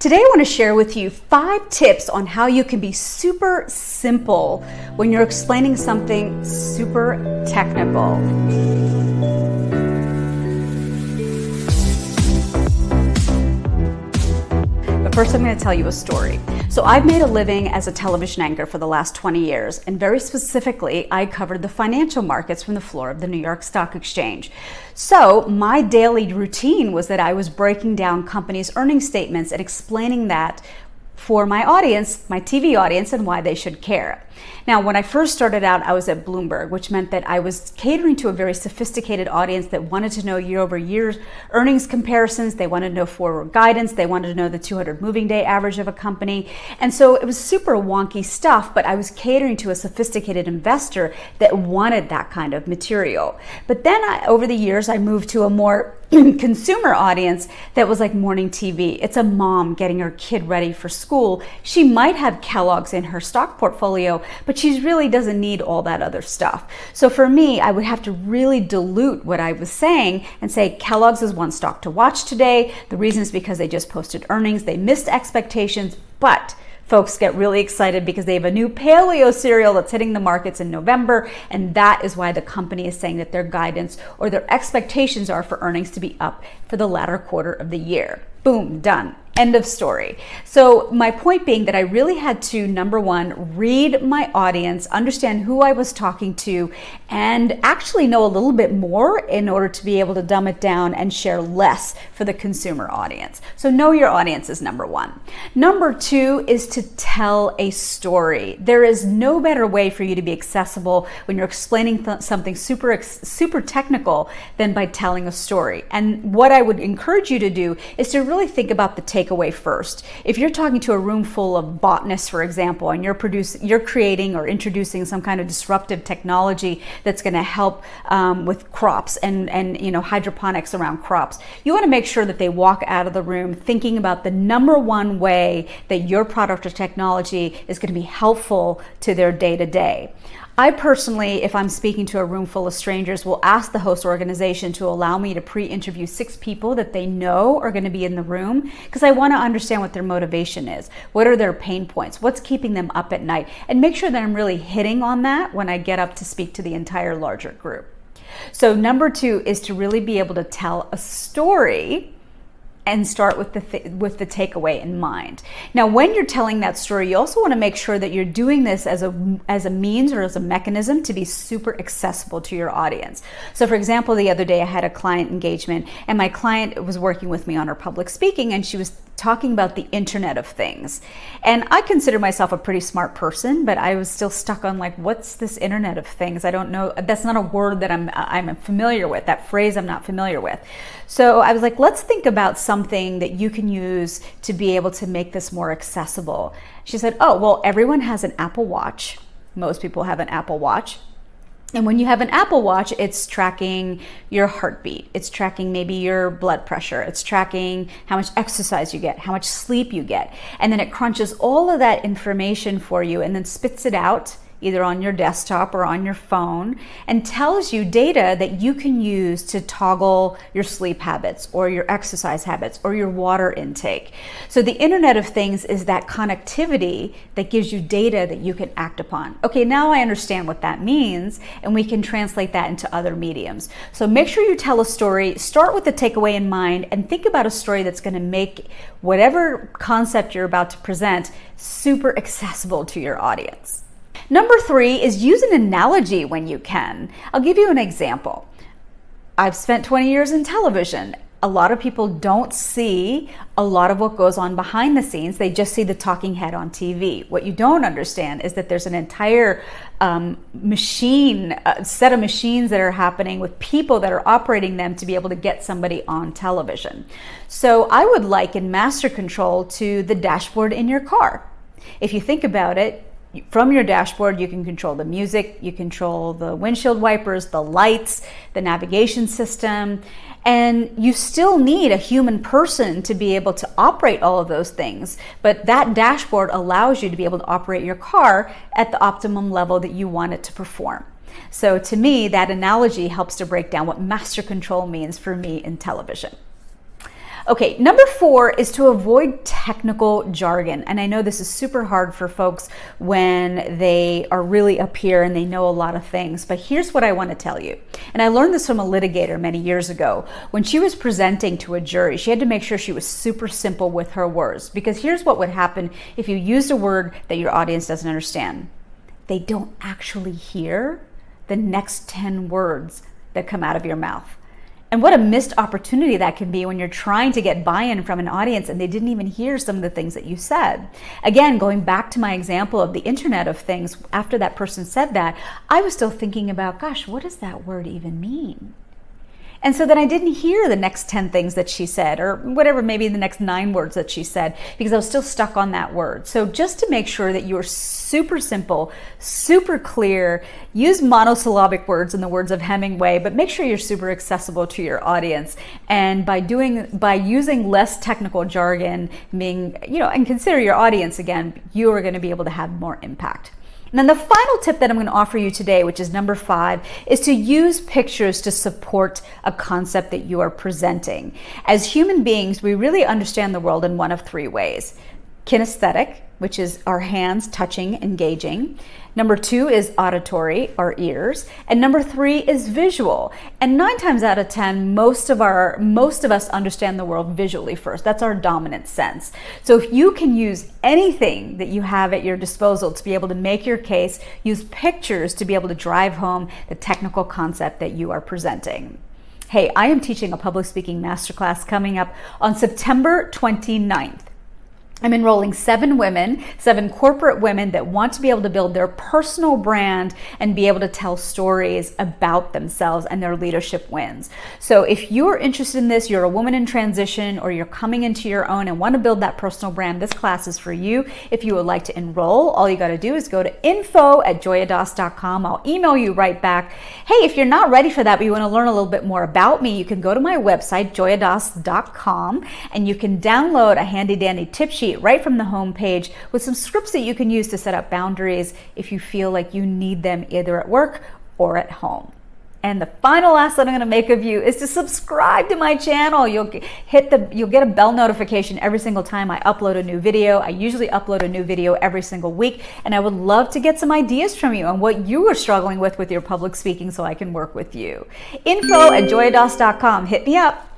Today I want to share with you 5 tips on how you can be super simple when you're explaining something super technical. But first I'm going to tell you a story. So I've made a living as a television anchor for the last 20 years, and very specifically, I covered the financial markets from the floor of the New York Stock Exchange. So my daily routine was that I was breaking down companies' earnings statements and explaining that for my audience, my TV audience, and why they should care. Now, when I first started out, I was at Bloomberg, which meant that I was catering to a very sophisticated audience that wanted to know year-over-year earnings comparisons. They wanted to know forward guidance. They wanted to know the 200 moving day average of a company. And so it was super wonky stuff, but I was catering to a sophisticated investor that wanted that kind of material. But then over the years, I moved to a more consumer audience that was like morning TV. It's a mom getting her kid ready for school. She might have Kellogg's in her stock portfolio, but she really doesn't need all that other stuff. So for me, I would have to really dilute what I was saying and say Kellogg's is one stock to watch today. The reason is because they just posted earnings. They missed expectations, but folks get really excited because they have a new paleo cereal that's hitting the markets in November, and that is why the company is saying that their guidance or their expectations are for earnings to be up for the latter quarter of the year. Boom, done. End of story. So my point being that I really had to, number one, read my audience, understand who I was talking to, and actually know a little bit more in order to be able to dumb it down and share less for the consumer audience. So know your audience is number one. Number two is to tell a story. There is no better way for you to be accessible when you're explaining something super technical than by telling a story. And what I would encourage you to do is to really think about the takeaway first. If you're talking to a room full of botanists, for example, and you're creating or introducing some kind of disruptive technology that's going to help with crops and hydroponics around crops, you want to make sure that they walk out of the room thinking about the number one way that your product or technology is going to be helpful to their day-to-day. I personally, if I'm speaking to a room full of strangers, will ask the host organization to allow me to pre-interview 6 people that they know are going to be in the room, because I want to understand what their motivation is. What are their pain points? What's keeping them up at night? And make sure that I'm really hitting on that when I get up to speak to the entire larger group. So number 2 is to really be able to tell a story and start with the takeaway in mind. Now, when you're telling that story, you also want to make sure that you're doing this as a means or as a mechanism to be super accessible to your audience. So for example, the other day I had a client engagement, and my client was working with me on her public speaking, and she was talking about the Internet of Things. And I consider myself a pretty smart person, but I was still stuck on like, what's this Internet of Things? I don't know. That's not a word that I'm familiar with. That phrase I'm not familiar with. So I was like, let's think about something that you can use to be able to make this more accessible. She said, oh, well, everyone has an Apple Watch. Most people have an Apple Watch. And when you have an Apple Watch, it's tracking your heartbeat. It's tracking maybe your blood pressure. It's tracking how much exercise you get, how much sleep you get. And then it crunches all of that information for you and then spits it out either on your desktop or on your phone, and tells you data that you can use to toggle your sleep habits or your exercise habits or your water intake. So the Internet of Things is that connectivity that gives you data that you can act upon. Okay, now I understand what that means, and we can translate that into other mediums. So make sure you tell a story, start with the takeaway in mind, and think about a story that's going to make whatever concept you're about to present super accessible to your audience. Number 3 is use an analogy when you can. I'll give you an example. I've spent 20 years in television. A lot of people don't see a lot of what goes on behind the scenes. They just see the talking head on TV. What you don't understand is that there's an entire set of machines that are happening with people that are operating them to be able to get somebody on television. So I would liken Master Control to the dashboard in your car. If you think about it, from your dashboard, you can control the music, you control the windshield wipers, the lights, the navigation system, and you still need a human person to be able to operate all of those things. But that dashboard allows you to be able to operate your car at the optimum level that you want it to perform. So to me, that analogy helps to break down what master control means for me in television. Okay, number 4 is to avoid technical jargon. And I know this is super hard for folks when they are really up here and they know a lot of things, but here's what I want to tell you. And I learned this from a litigator many years ago. When she was presenting to a jury, she had to make sure she was super simple with her words, because here's what would happen if you used a word that your audience doesn't understand. They don't actually hear the next 10 words that come out of your mouth. And what a missed opportunity that can be when you're trying to get buy-in from an audience and they didn't even hear some of the things that you said. Again, going back to my example of the Internet of Things, after that person said that, I was still thinking about, gosh, what does that word even mean? And so then I didn't hear the next 10 things that she said, or whatever, maybe the next 9 words that she said, because I was still stuck on that word. So just to make sure that you're super simple, super clear, use monosyllabic words in the words of Hemingway, but make sure you're super accessible to your audience. And by using less technical jargon, and consider your audience again, you are going to be able to have more impact. And then the final tip that I'm going to offer you today, which is number 5, is to use pictures to support a concept that you are presenting. As human beings, we really understand the world in one of 3 ways. Kinesthetic, which is our hands touching, engaging. Number 2 is auditory, our ears. And number 3 is visual. And 9 times out of 10, most of us understand the world visually first. That's our dominant sense. So if you can use anything that you have at your disposal to be able to make your case, use pictures to be able to drive home the technical concept that you are presenting. Hey, I am teaching a public speaking masterclass coming up on September 29th. I'm enrolling 7 corporate women that want to be able to build their personal brand and be able to tell stories about themselves and their leadership wins. So if you're interested in this, you're a woman in transition, or you're coming into your own and want to build that personal brand, this class is for you. If you would like to enroll, all you got to do is go to info@joyadas.com. I'll email you right back. Hey, if you're not ready for that, but you want to learn a little bit more about me, you can go to my website, joyadas.com, and you can download a handy dandy tip sheet right from the home page with some scripts that you can use to set up boundaries if you feel like you need them either at work or at home. And the final ask that I'm going to make of you is to subscribe to my channel. You'll get a bell notification every single time I upload a new video. I usually upload a new video every single week, and I would love to get some ideas from you on what you are struggling with your public speaking so I can work with you. info@joyadas.com. Hit me up.